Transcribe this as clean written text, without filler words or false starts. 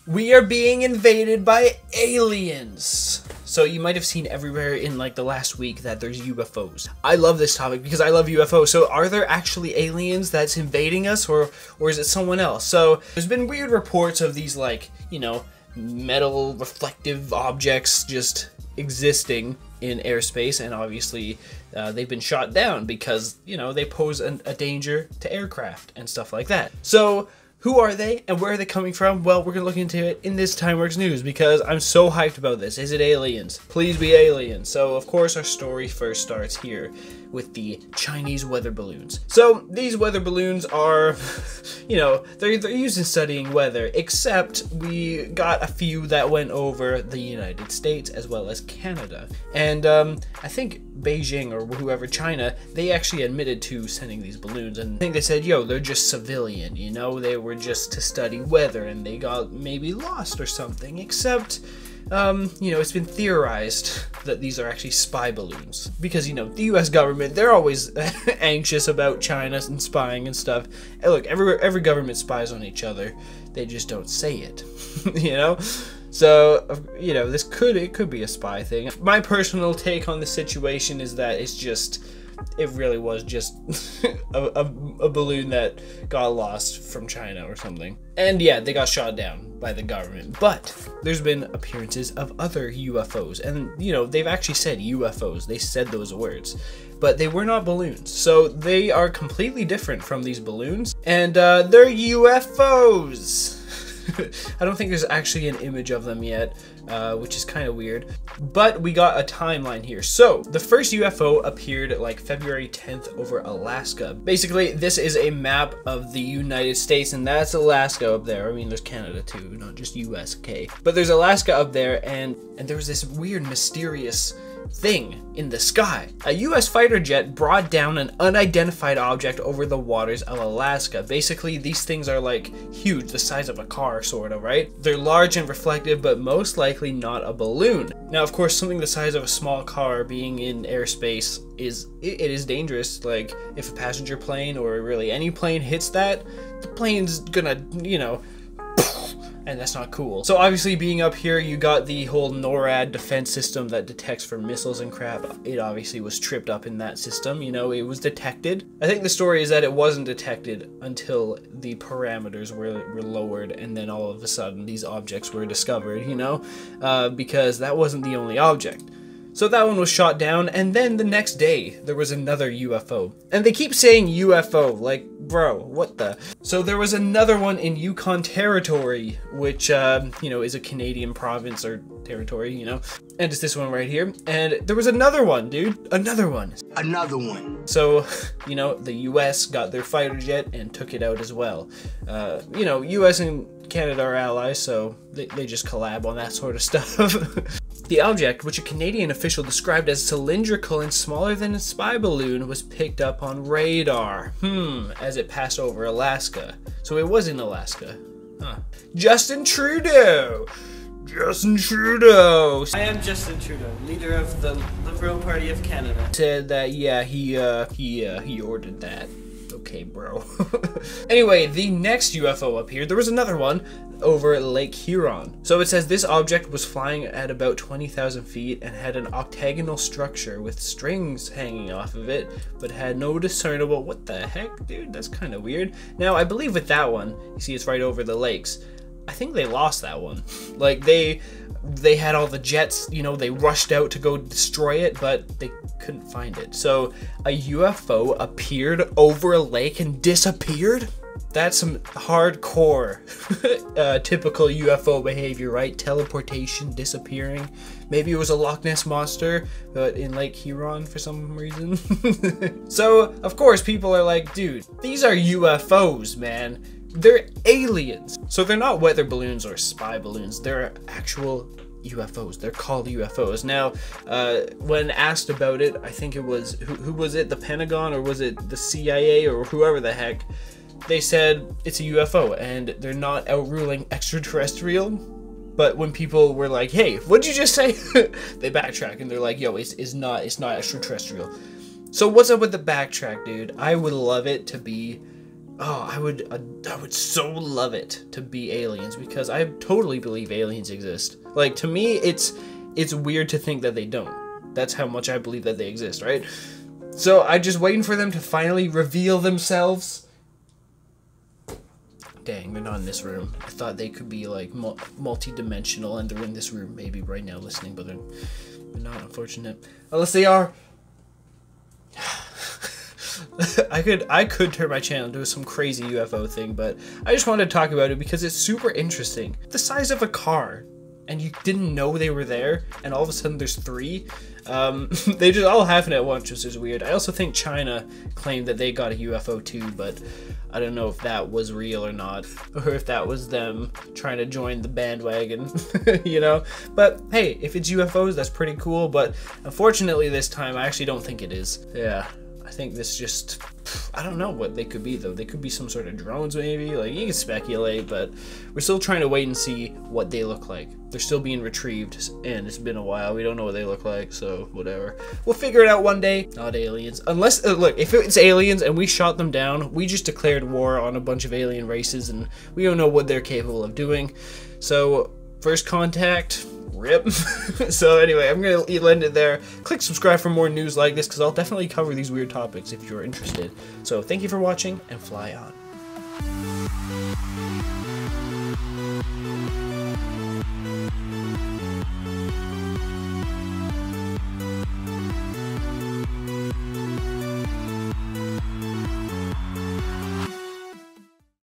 We are being invaded by aliens. So you might have seen everywhere in like the last week that there's UFOs. I love this topic because I love UFOs. So are there actually aliens that's invading us, or is it someone else? So there's been weird reports of these, like, you know, metal reflective objects just existing in airspace, and obviously they've been shot down because, you know, they pose a danger to aircraft and stuff like that. So who are they and where are they coming from? Well, we're gonna look into it in this Timeworks News because I'm so hyped about this. Is it aliens? Please be aliens. So of course our story first starts here with the Chinese weather balloons. So these weather balloons are, you know, they're used in studying weather, except we got a few that went over the United States as well as Canada. And I think Beijing or whoever, China, they actually admitted to sending these balloons, and I think they said, yo, they're just civilian, you know, they were just to study weather and they got maybe lost or something, except you know, it's been theorized that these are actually spy balloons because, you know, the US government, they're always anxious about China and spying and stuff. And look, every government spies on each other, they just don't say it. You know, so, you know, it could be a spy thing. My personal take on the situation is that it really was just a balloon that got lost from China or something. And yeah, they got shot down by the government. But there's been appearances of other UFOs. And, you know, they've actually said UFOs. They said those words. But they were not balloons. So they are completely different from these balloons. And they're UFOs. I don't think there's actually an image of them yet, which is kind of weird. But we got a timeline here. So the first UFO appeared like February 10th over Alaska. Basically, this is a map of the United States, and that's Alaska up there. I mean, there's Canada too, not just US, okay? But there's Alaska up there, and there was this weird, mysterious thing in the sky. A US fighter jet brought down an unidentified object over the waters of Alaska. Basically, these things are like huge, the size of a car, sort of, right? They're large and reflective, but most likely not a balloon. Now, of course, something the size of a small car being in airspace is dangerous. Like, if a passenger plane or really any plane hits that, the plane's gonna, you know, and that's not cool. So obviously, being up here, you got the whole NORAD defense system that detects for missiles and crap. It obviously was tripped up in that system, you know, it was detected. I think the story is that it wasn't detected until the parameters were lowered, and then all of a sudden these objects were discovered, you know, because that wasn't the only object. So that one was shot down, and then the next day, there was another UFO. And they keep saying UFO, like, bro, what the? So there was another one in Yukon Territory, which, you know, is a Canadian province or territory, you know? And it's this one right here. And there was another one, dude. Another one. Another one. So, you know, the US got their fighter jet and took it out as well. You know, US and Canada are allies, so they just collab on that sort of stuff. The object, which a Canadian official described as cylindrical and smaller than a spy balloon, was picked up on radar, as it passed over Alaska. So it was in Alaska. Huh. Justin Trudeau! Justin Trudeau! I am Justin Trudeau, leader of the Liberal Party of Canada. Said that, yeah, he ordered that. Okay, bro. Anyway, the next UFO appeared. There was another one over Lake Huron. So it says this object was flying at about 20,000 feet and had an octagonal structure with strings hanging off of it, but had no discernible... What the heck, dude? That's kind of weird. Now, I believe with that one, you see it's right over the lakes. I think they lost that one. Like, they had all the jets, you know, they rushed out to go destroy it, but they couldn't find it. So a UFO appeared over a lake and disappeared? That's some hardcore typical UFO behavior, right? Teleportation, disappearing. Maybe it was a Loch Ness monster, but in Lake Huron for some reason. So, of course, people are like, dude, these are UFOs, man. They're aliens. So they're not weather balloons or spy balloons. They're actual UFOs. They're called UFOs. Now, when asked about it, I think it was, who was it? The Pentagon, or was it the CIA, or whoever the heck? They said it's a UFO and they're not outruling extraterrestrial. But when people were like, hey, what'd you just say? They backtrack and they're like, yo, it's not extraterrestrial. So what's up with the backtrack, dude? I would love it to be Oh, I would so love it to be aliens, because I totally believe aliens exist. Like, to me, it's weird to think that they don't. That's how much I believe that they exist, right? So I'm just waiting for them to finally reveal themselves. Dang, they're not in this room. I thought they could be like multi-dimensional, and they're in this room maybe right now listening, but they're not, unfortunate. Unless they are. I could turn my channel into some crazy UFO thing, but I just wanted to talk about it because it's super interesting. The size of a car, and you didn't know they were there, and all of a sudden there's 3. They just all happen at once, which is weird. I also think China claimed that they got a UFO too, but I don't know if that was real or not, or if that was them trying to join the bandwagon, you know? But hey, if it's UFOs, that's pretty cool, but unfortunately this time I actually don't think it is. Yeah. I think this just, I don't know what they could be though. They could be some sort of drones maybe, like you can speculate, but we're still trying to wait and see what they look like. They're still being retrieved and it's been a while. We don't know what they look like, so whatever. We'll figure it out one day. Not aliens. Unless, look, if it's aliens and we shot them down, we just declared war on a bunch of alien races and we don't know what they're capable of doing. So, first contact, rip. So anyway, I'm gonna end it there. Click subscribe for more news like this, because I'll definitely cover these weird topics if you're interested. So thank you for watching, and fly on.